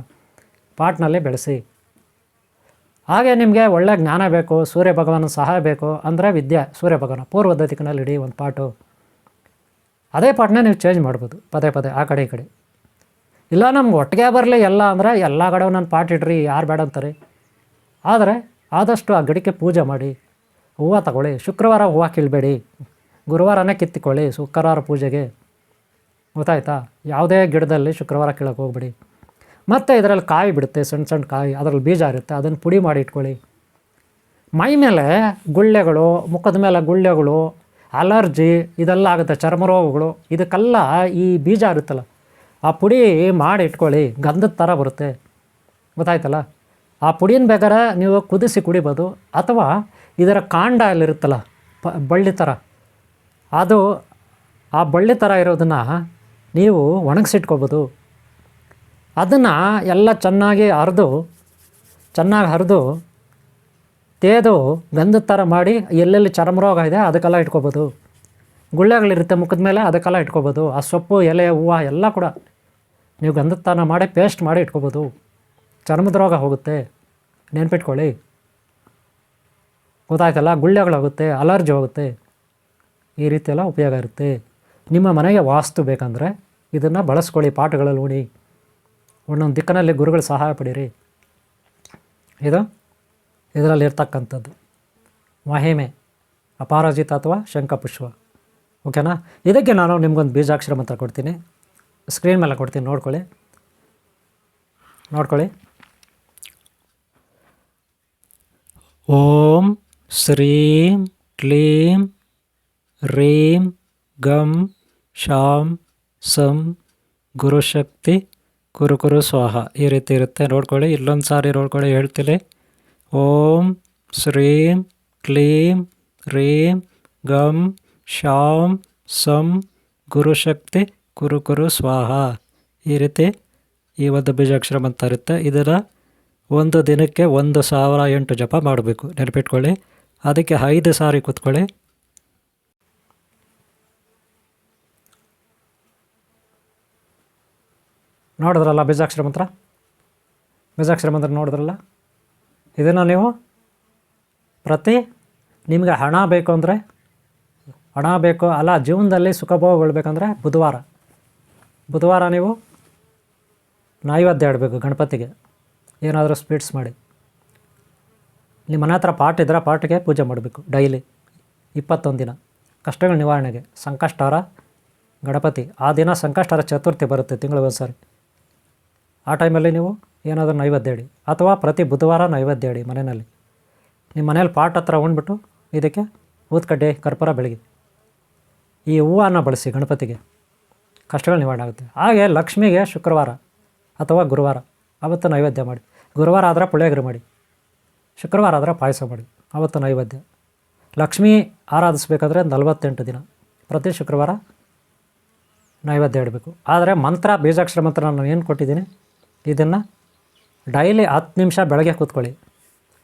ಪಾಟ್ನಲ್ಲಿ ಬೆಳೆಸಿ. ಹಾಗೆ ನಿಮಗೆ ಒಳ್ಳೆ ಜ್ಞಾನ ಬೇಕು, ಸೂರ್ಯ ಭಗವಾನ ಸಹಾಯ ಬೇಕು ಅಂದರೆ ವಿದ್ಯೆ, ಸೂರ್ಯ ಭಗವಾನ ಪೂರ್ವದ ದಿಕ್ಕಿನಲ್ಲಿ ಇಡಿ ಒಂದು ಪಾಟು. ಅದೇ ಪಾಟ್ನ ನೀವು ಚೇಂಜ್ ಮಾಡ್ಬೋದು ಪದೇ ಆ ಕಡೆ ಈ ಕಡೆ. ಇಲ್ಲ ನಮ್ಗೆ ಒಟ್ಟಿಗೆ ಬರಲಿ ಎಲ್ಲ ಅಂದರೆ ಎಲ್ಲ ಕಡೆ ನಾನು ಪಾಟ್ ಇಡ್ರಿ, ಯಾರು ಬೇಡ ಅಂತಾರೆ. ಆದರೆ ಆದಷ್ಟು ಆ ಗಿಡಕ್ಕೆ ಪೂಜೆ ಮಾಡಿ, ಹೂವು ತಗೊಳ್ಳಿ. ಶುಕ್ರವಾರ ಹೂವು ಕೀಳಬೇಡಿ, ಗುರುವಾರನೇ ಕಿತ್ತಿಕೊಳ್ಳಿ ಶುಕ್ರವಾರ ಪೂಜೆಗೆ, ಗೊತ್ತಾಯ್ತಾ? ಯಾವುದೇ ಗಿಡದಲ್ಲಿ ಶುಕ್ರವಾರ ಕೀಳಕ್ಕೆ ಹೋಗ್ಬೇಡಿ. ಮತ್ತು ಇದರಲ್ಲಿ ಕಾಯಿ ಬಿಡುತ್ತೆ, ಸಣ್ಣ ಕಾಯಿ, ಅದರಲ್ಲಿ ಬೀಜ ಇರುತ್ತೆ, ಅದನ್ನು ಪುಡಿ ಮಾಡಿ ಇಟ್ಕೊಳ್ಳಿ. ಮೈ ಮೇಲೆ ಗುಳ್ಳೆಗಳು, ಮುಖದ ಮೇಲೆ ಗುಳ್ಳೆಗಳು, ಅಲರ್ಜಿ ಇದೆಲ್ಲ ಆಗುತ್ತೆ, ಚರ್ಮ ರೋಗಗಳು. ಇದಕ್ಕೆಲ್ಲ ಈ ಬೀಜ ಇರುತ್ತಲ್ಲ, ಆ ಪುಡಿ ಮಾಡಿ ಇಟ್ಕೊಳ್ಳಿ, ಗಂಧದ ಥರ ಬರುತ್ತೆ, ಗೊತ್ತಾಯ್ತಲ್ಲ? ಆ ಪುಡಿನ ಬೇಕಾದ್ರೆ ನೀವು ಕುದಿಸಿ ಕುಡಿಬೋದು. ಅಥವಾ ಇದರ ಕಾಂಡ ಅಲ್ಲಿರುತ್ತಲ್ಲ, ಬಳ್ಳಿ ಥರ, ಅದು ಆ ಬಳ್ಳಿ ಥರ ಇರೋದನ್ನು ನೀವು ಒಣಗಿಸಿಟ್ಕೋಬೋದು. ಅದನ್ನು ಎಲ್ಲ ಚೆನ್ನಾಗಿ ಹರಿದು ತೇದು ಗಂಧದ ಥರ ಮಾಡಿ ಎಲ್ಲೆಲ್ಲಿ ಚರ್ಮ ರೋಗ ಇದೆ ಅದಕ್ಕೆಲ್ಲ ಇಟ್ಕೋಬೋದು. ಗುಳ್ಳೆಗಳಿರುತ್ತೆ ಮುಖದ ಮೇಲೆ ಅದಕ್ಕೆಲ್ಲ ಇಟ್ಕೋಬೋದು. ಆ ಸೊಪ್ಪು ಎಲೆ ಹೂವು ಎಲ್ಲ ಕೂಡ ನೀವು ಗಂಧದ ಥರ ಮಾಡಿ ಪೇಸ್ಟ್ ಮಾಡಿ ಇಟ್ಕೋಬೋದು. ಚರ್ಮದ ರೋಗ ಹೋಗುತ್ತೆ, ನೆನ್ಪಿಟ್ಕೊಳ್ಳಿ. ಗೊತ್ತಾಯ್ತಲ್ಲ? ಗುಳ್ಳೆಗಳಾಗುತ್ತೆ, ಅಲರ್ಜಿ ಹೋಗುತ್ತೆ, ಈ ರೀತಿಯೆಲ್ಲ ಉಪಯೋಗ ಇರುತ್ತೆ. ನಿಮ್ಮ ಮನೆಗೆ ವಾಸ್ತು ಬೇಕಂದರೆ ಇದನ್ನು ಬಳಸ್ಕೊಳ್ಳಿ. ಪಾಠಗಳಲ್ಲಿ ಉಣಿ, ಒಂದೊಂದು ದಿಕ್ಕಿನಲ್ಲಿ ಗುರುಗಳು ಸಹಾಯ ಪಡೀರಿ. ಇದು ಇದರಲ್ಲಿ ಇರ್ತಕ್ಕಂಥದ್ದು ಮಹಿಮೆ, ಅಪಾರಾಜಿತ ಅಥವಾ ಶಂಖಪುಷ್ಪ. ಓಕೆನಾ? ಇದಕ್ಕೆ ನಾನು ನಿಮ್ಗೊಂದು ಬೀಜಾಕ್ಷರ ಮಂತ್ರ ಕೊಡ್ತೀನಿ, ಸ್ಕ್ರೀನ್ ಮೇಲೆ ಕೊಡ್ತೀನಿ, ನೋಡ್ಕೊಳ್ಳಿ. ಓಂ ಶ್ರೀಂ ಕ್ಲೀಂ ರೀಂ ಗಂ ಶಾಂ ಸಂ ಗುರುಶಕ್ತಿ ಕುರು ಸ್ವಾಹ. ಈ ರೀತಿ ಇರುತ್ತೆ, ನೋಡ್ಕೊಳ್ಳಿ. ಇಲ್ಲೊಂದು ಸಾರಿ ನೋಡ್ಕೊಳ್ಳಿ, ಹೇಳ್ತೀನಿ. ಓಂ ಶ್ರೀಂ ಕ್ಲೀಂ ರೀಂ ಗಂ ಶಾಂ ಸಂ ಗುರುಶಕ್ತಿ ಕುರು ಸ್ವಾಹ. ಈ ರೀತಿ ಈ ಒಂದು ಬೀಜಾಕ್ಷರ ಮಂತ್ರ ಇರುತ್ತೆ. ಇದನ್ನು ಒಂದು ದಿನಕ್ಕೆ 1008 ಜಪ ಮಾಡಬೇಕು, ನೆನಪಿಟ್ಕೊಳ್ಳಿ. ಅದಕ್ಕೆ 5 ಸಾರಿ ಕೂತ್ಕೊಳ್ಳಿ. ನೋಡಿದ್ರಲ್ಲ ಬೀಜಾಕ್ಷರ ಮಂತ್ರ ನೋಡಿದ್ರಲ್ಲ. ಇದನ್ನು ನೀವು ನಿಮಗೆ ಹಣ ಬೇಕು ಅಂದರೆ, ಜೀವನದಲ್ಲಿ ಸುಖಭೋಗಗೊಳ್ಬೇಕಂದ್ರೆ ಬುಧವಾರ ನೀವು ನೈವೇದ್ಯ ಇಡಬೇಕು ಗಣಪತಿಗೆ. ಏನಾದರೂ ಸ್ವೀಟ್ಸ್ ಮಾಡಿ, ನಿಮ್ಮ ಮನೆ ಹತ್ರ ಪಾಟ್ ಇದ್ದರೆ ಪಾಟಿಗೆ ಪೂಜೆ ಮಾಡಬೇಕು ಡೈಲಿ 21 ದಿನ. ಕಷ್ಟಗಳ ನಿವಾರಣೆಗೆ ಸಂಕಷ್ಟಹರ ಗಣಪತಿ. ಆ ದಿನ ಸಂಕಷ್ಟಹರ ಚತುರ್ಥಿ ಬರುತ್ತೆ, ತಿಂಗಳು ಒಂದು ಸಾರಿ. ಆ ಟೈಮಲ್ಲಿ ನೀವು ಏನಾದರೂ ನೈವೇದ್ಯ ಇಡಿ, ಅಥವಾ ಪ್ರತಿ ಬುಧವಾರ ನೈವೇದ್ಯ ಇಡಿ ಮನೆಯಲ್ಲಿ. ನಿಮ್ಮ ಮನೇಲಿ ಪಾಟ್ ಹತ್ರ ಉಣ್ಬಿಟ್ಟು ಇದಕ್ಕೆ ಊದ್ಕಡ್ಡಿ ಕರ್ಪೂರ ಬೆಳಗ್ಗೆ ಈ ಹೂವನ್ನು ಬಳಸಿ ಗಣಪತಿಗೆ, ಕಷ್ಟಗಳು ನಿವಾರಣೆ ಆಗುತ್ತೆ. ಹಾಗೆ ಲಕ್ಷ್ಮಿಗೆ ಶುಕ್ರವಾರ ಅಥವಾ ಗುರುವಾರ ಅವತ್ತು ನೈವೇದ್ಯ ಮಾಡಿ. ಗುರುವಾರ ಆದರೆ ಪುಳಿಯೋಗರೆ ಮಾಡಿ, ಶುಕ್ರವಾರ ಆದರೆ ಪಾಯಸ ಮಾಡಿ, ಅವತ್ತು ನೈವೇದ್ಯ. ಲಕ್ಷ್ಮೀ ಆರಾಧಿಸ್ಬೇಕಾದ್ರೆ 48 ದಿನ ಪ್ರತಿ ಶುಕ್ರವಾರ ನೈವೇದ್ಯ ಇಡಬೇಕು. ಆದರೆ ಮಂತ್ರ, ಬೀಜಾಕ್ಷರ ಮಂತ್ರ ನಾನು ಏನು ಕೊಟ್ಟಿದ್ದೀನಿ, ಇದನ್ನು ಡೈಲಿ 10 ನಿಮಿಷ ಬೆಳಗ್ಗೆ ಕೂತ್ಕೊಳ್ಳಿ.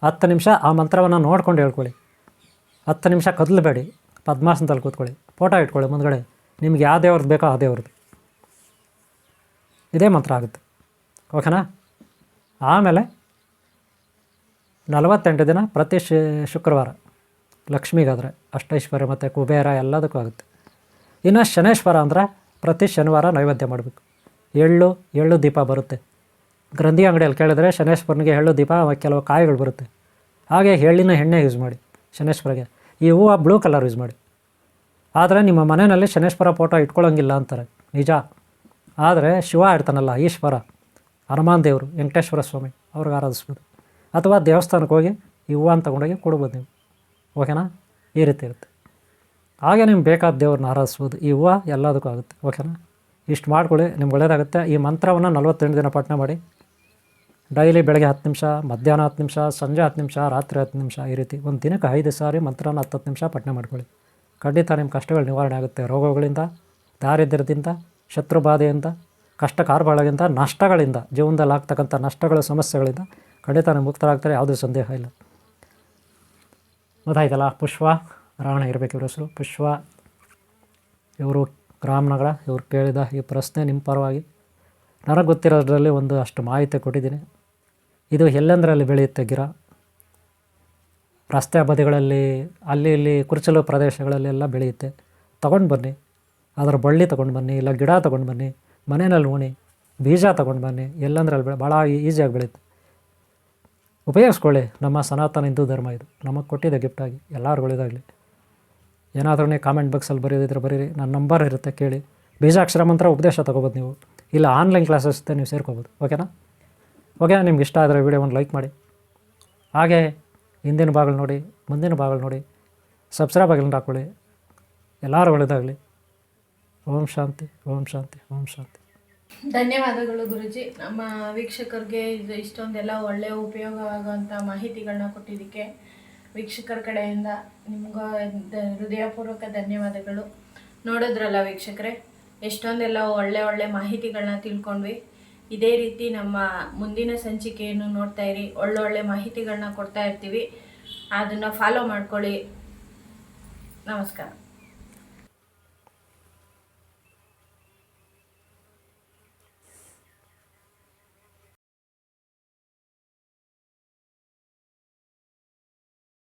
10 ನಿಮಿಷ ಆ ಮಂತ್ರವನ್ನು ನೋಡ್ಕೊಂಡು ಹೇಳ್ಕೊಳ್ಳಿ. 10 ನಿಮಿಷ ಕದಲಬೇಡಿ, ಪದ್ಮಾಸನದಲ್ಲಿ ಕೂತ್ಕೊಳ್ಳಿ. ಫೋಟೋ ಇಟ್ಕೊಳ್ಳಿ ಮುಂದ್ಗಡೆ, ನಿಮ್ಗೆ ಯಾವ ದೇವ್ರದ್ದು ಬೇಕೋ ಆ ದೇವ್ರದ್ದು. ಇದೇ ಮಂತ್ರ ಆಗುತ್ತೆ. ಓಕೆನಾ? ಆಮೇಲೆ 48 ದಿನ ಪ್ರತಿ ಶುಕ್ರವಾರ ಲಕ್ಷ್ಮಿಗಾದರೆ ಅಷ್ಟೈಶ್ವರ್ಯ ಮತ್ತು ಕುಬೇರ ಎಲ್ಲದಕ್ಕೂ ಆಗುತ್ತೆ. ಇನ್ನು ಶನೇಶ್ವರ ಅಂದರೆ ಪ್ರತಿ ಶನಿವಾರ ನೈವೇದ್ಯ ಮಾಡಬೇಕು. ಎಳ್ಳು ದೀಪ ಬರುತ್ತೆ. ಗ್ರಂಥಿ ಅಂಗಡಿಯಲ್ಲಿ ಕೇಳಿದ್ರೆ ಶನೇಶ್ವರನಿಗೆ ಎಳ್ಳು ದೀಪ, ಕೆಲವು ಕಾಯಿಗಳು ಬರುತ್ತೆ. ಹಾಗೆ ಎಳ್ಳಿನ ಎಣ್ಣೆ ಯೂಸ್ ಮಾಡಿ ಶನೇಶ್ವರಿಗೆ. ಈ ಹೂವು ಬ್ಲೂ ಕಲರ್ ಯೂಸ್ ಮಾಡಿ. ಆದರೆ ನಿಮ್ಮ ಮನೆಯಲ್ಲಿ ಶನೇಶ್ವರ ಫೋಟೋ ಇಟ್ಕೊಳ್ಳೋಂಗಿಲ್ಲ ಅಂತಾರೆ, ನಿಜ. ಆದರೆ ಶಿವ ಇರ್ತಾನಲ್ಲ, ಈಶ್ವರ, ಹನುಮಾನ್ ದೇವರು, ವೆಂಕಟೇಶ್ವರ ಸ್ವಾಮಿ, ಅವ್ರಿಗೆ ಆರಾಧಿಸ್ಬೋದು. ಅಥವಾ ದೇವಸ್ಥಾನಕ್ಕೆ ಹೋಗಿ ಈ ಹೂವನ್ನು ತೊಗೊಂಡೋಗಿ ಕೊಡ್ಬೋದು ನೀವು. ಓಕೆನಾ? ಈ ರೀತಿ ಇರುತ್ತೆ. ಹಾಗೆ ನಿಮ್ಗೆ ಬೇಕಾದ ದೇವ್ರನ್ನ ಆರಾಧಿಸ್ಬೋದು. ಈ ಹೂವು ಎಲ್ಲದಕ್ಕೂ ಆಗುತ್ತೆ. ಓಕೆನಾ? ಇಷ್ಟು ಮಾಡ್ಕೊಳ್ಳಿ, ನಿಮ್ಗೆ ಒಳ್ಳೆಯದಾಗುತ್ತೆ. ಈ ಮಂತ್ರವನ್ನು 48 ದಿನ ಪಠಣ ಮಾಡಿ. ಡೈಲಿ ಬೆಳಗ್ಗೆ 10 ನಿಮಿಷ, ಮಧ್ಯಾಹ್ನ 10 ನಿಮಿಷ, ಸಂಜೆ 10 ನಿಮಿಷ, ರಾತ್ರಿ 10 ನಿಮಿಷ, ಈ ರೀತಿ ಒಂದು ದಿನಕ್ಕೆ 5 ಸಾರಿ ಮಂತ್ರನ 10 ನಿಮಿಷ ಪಠಣ ಮಾಡ್ಕೊಳ್ಳಿ. ಖಂಡಿತ ನಿಮ್ಮ ಕಷ್ಟಗಳು ನಿವಾರಣೆ ಆಗುತ್ತೆ. ರೋಗಗಳಿಂದ, ದಾರಿದ್ರ್ಯದಿಂದ, ಶತ್ರುಬಾಧೆಯಿಂದ, ಕಷ್ಟ ಕಾರ್ಬಾಳದಿಂದ, ನಷ್ಟಗಳಿಂದ, ಜೀವನದಲ್ಲಿ ಆಗ್ತಕ್ಕಂಥ ನಷ್ಟಗಳ ಸಮಸ್ಯೆಗಳಿಂದ ಖಂಡಿತ ನೀವು ಮುಕ್ತರಾಗ್ತಾರೆ, ಯಾವುದೇ ಸಂದೇಹ ಇಲ್ಲ. ಗೊತ್ತಾಯ್ತಲ್ಲ? ಪುಷ್ಪ ರಾವಣ ಇರಬೇಕು ಇವ್ರ ಹೆಸರು. ಪುಷ್ಪ ಇವರು ರಾಮನಗರ. ಇವ್ರು ಕೇಳಿದ ಈ ಪ್ರಶ್ನೆ ನಿಮ್ಮ ಪರವಾಗಿ ನನಗೆ ಗೊತ್ತಿರೋದ್ರಲ್ಲಿ ಒಂದು ಅಷ್ಟು ಮಾಹಿತಿ ಕೊಟ್ಟಿದ್ದೀನಿ. ಇದು ಎಲ್ಲೆಂದರಲ್ಲಿ ಬೆಳೆಯುತ್ತೆ ಗಿಡ, ರಸ್ತೆ ಬದಿಗಳಲ್ಲಿ, ಅಲ್ಲಿ ಇಲ್ಲಿ ಕುರ್ಚಲು ಪ್ರದೇಶಗಳಲ್ಲಿ ಎಲ್ಲ ಬೆಳೆಯುತ್ತೆ. ತೊಗೊಂಡು ಬನ್ನಿ, ಅದರ ಬಳ್ಳಿ ತೊಗೊಂಡು ಬನ್ನಿ, ಇಲ್ಲ ಗಿಡ ತೊಗೊಂಡು ಬನ್ನಿ, ಮನೆಯಲ್ಲಿ ಉಣಿ, ಬೀಜ ತೊಗೊಂಡು ಬನ್ನಿ. ಎಲ್ಲಂದ್ರಲ್ಲಿ ಭಾಳ ಈಸಿಯಾಗಿ ಬೆಳೆಯುತ್ತೆ. ಉಪಯೋಗಿಸ್ಕೊಳ್ಳಿ. ನಮ್ಮ ಸನಾತನ ಹಿಂದೂ ಧರ್ಮ ಇದು ನಮಗೆ ಕೊಟ್ಟಿದೆ ಗಿಫ್ಟಾಗಿ. ಎಲ್ಲರಿಗೂ ಒಳ್ಳೆಯದಾಗಲಿ. ಏನಾದ್ರೂ ಕಾಮೆಂಟ್ ಬಾಕ್ಸಲ್ಲಿ ಬರೆಯೋದಿದ್ರೆ ಬರೀರಿ, ನನ್ನ ನಂಬರ್ ಇರುತ್ತೆ, ಕೇಳಿ. ಬೀಜಾಕ್ಷರ ಮಂತ್ರ ಉಪದೇಶ ತೊಗೋಬೋದು ನೀವು, ಇಲ್ಲ ಆನ್ಲೈನ್ ಕ್ಲಾಸಸ್ ಇರುತ್ತೆ, ನೀವು ಸೇರ್ಕೋಬೋದು. ಓಕೆನಾ? ಓಕೆ, ನಿಮ್ಗೆ ಇಷ್ಟ ಆದರೆ ವಿಡಿಯೋವನ್ನು ಲೈಕ್ ಮಾಡಿ. ಹಾಗೆ ಹಿಂದಿನ ಭಾಗಗಳು ನೋಡಿ, ಮುಂದಿನ ಭಾಗಗಳು ನೋಡಿ, ಸಬ್ಸ್ಕ್ರೈಬ್ ಆಗಿಲ್ಲ ಹಾಕ್ಕೊಳ್ಳಿ. ಎಲ್ಲರೂ ಒಳ್ಳೆಯದಾಗಲಿ. ಓಂ ಶಾಂತಿ, ಓಂ ಶಾಂತಿ, ಓಂ ಶಾಂತಿ. ಧನ್ಯವಾದಗಳು ಗುರುಜಿ. ನಮ್ಮ ವೀಕ್ಷಕರಿಗೆ ಇಷ್ಟೊಂದೆಲ್ಲ ಒಳ್ಳೆಯ ಉಪಯೋಗವಾಗುವಂಥ ಮಾಹಿತಿಗಳನ್ನ ಕೊಟ್ಟಿದ್ದಕ್ಕೆ ವೀಕ್ಷಕರ ಕಡೆಯಿಂದ ನಿಮ್ಗೆ ಹೃದಯಪೂರ್ವಕ ಧನ್ಯವಾದಗಳು. ನೋಡಿದ್ರಲ್ಲ ವೀಕ್ಷಕರೇ, ಎಷ್ಟೊಂದೆಲ್ಲ ಒಳ್ಳೆ ಮಾಹಿತಿಗಳನ್ನ ತಿಳ್ಕೊಂಡ್ವಿ. ಇದೇ ರೀತಿ ನಮ್ಮ ಮುಂದಿನ ಸಂಚಿಕೆಯನ್ನು ನೋಡ್ತಾ ಇರಿ. ಒಳ್ಳೊಳ್ಳೆ ಮಾಹಿತಿಗಳನ್ನ ಕೊಡ್ತಾ ಇರ್ತೀವಿ. ಅದನ್ನು ಫಾಲೋ ಮಾಡ್ಕೊಳ್ಳಿ. ನಮಸ್ಕಾರ.